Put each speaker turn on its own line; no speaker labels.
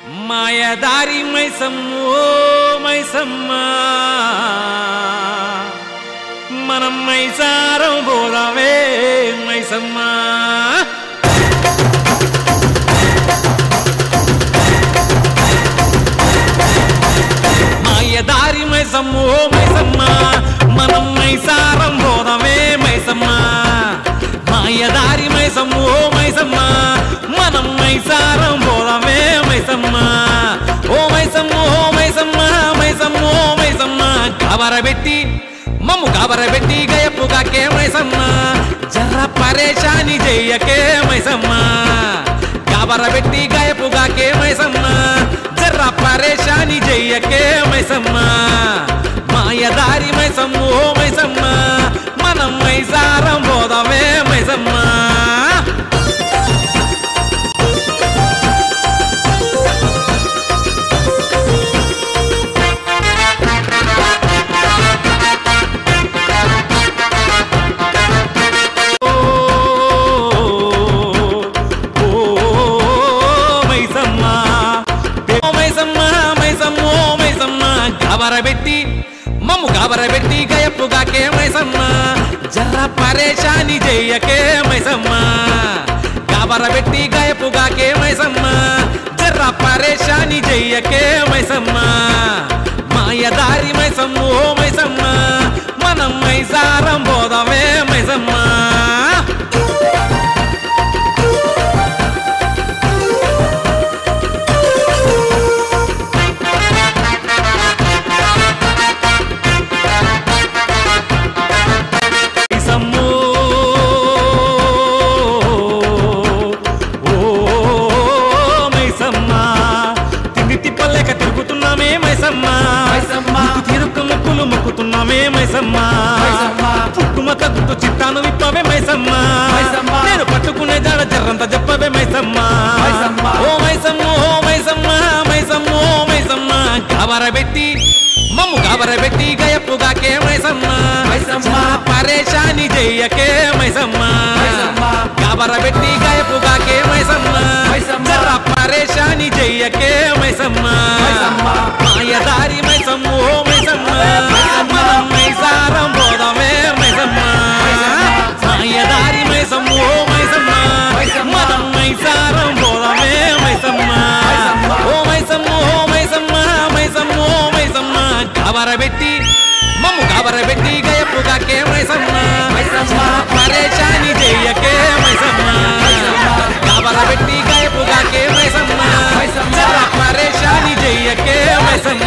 మాయదారి మైసమ్మో మైసమ్మ మనం మైసారం పోదామే మైసమ్మ మాయదారి మైసమ్మో మైసమ్మ మనం మైసారం పోదామే మైసమ్మ మాయదారి మైసమ్మో మైసమ్మ మనం మైసారం పోదామే మైసమ్మ ఓ మైసమ్మ ఓ మైసమ్మ మైసమ్మ ఓ మైసమ్మ గాబరబెట్టి మమ్ము గాబరబెట్టి గయపుగాకే మైసమ్మ జర్ర పరేషాని చెయ్యకే మైసమ్మ గాబరబెట్టి గయపుగాకే మైసమ్మ జర్ర పరేషాని చెయ్యకే మైసమ్మ మాయదారి మైసమ్మ ఓ మైసమ్మ మనం మైసారం పోదామే మైసమ్మ గాబరబెట్టి మమ్ము గాబరబెట్టి గయపుగాకే మైసమ్మ జర్ర పరేషాని చెయ్యకే మైసమ్మ గాబరబెట్టి గయపుగాకే మైసమ్మ జర్ర పరేషాని చెయ్యకే మైసమ్మ మాయదారి మైసమ్మ ఓ మైసమ్మ మనం మైసారం పోదామే మైసమ్మ మొక్కుతున్నామే మైసమ్మ పుట్టుమ తగ్గుతూ చిట్టాను విప్పవే మైసమ్మ నేను పట్టుకునే జాడ జర్రంత చెప్పవే మైసమ్మ ఓ మైసమ్మ ఓ మైసమ్మ మైసమ్మ ఓ మైసమ్మ గాబరబెట్టి మమ్ము గాబరబెట్టి గయపుగాకే మైసమ్మ పరేషాని చెయ్యకే మైసమ్మ గాబరబెట్టి గయపుగాకే మైసమ్మ జర్ర పరేషాని చెయ్యకే మైసమ్మ మాయదారి మైసమ్మ ఓ మైసమ్మ మనం మైసారం పోదామే మైసమ్మ మాయదారి మైసమ్మ ఓ మైసమ్మ మనం మైసారం పోదామే మైసమ్మ ఓ మైసమ్మ ఓ మైసమ్మ మైసమ్మ ఓ మైసమ్మ గాబరబెట్టి మమ్ము గాబరబెట్టి గయపుగాకే మైసమ్మ పరేషాని చెయ్యకే మైసమ్మ గాబరబెట్టి గయపుగాకే మైసమ్మ జర్ర పరేషాని చెయ్యకే మైసమ్మ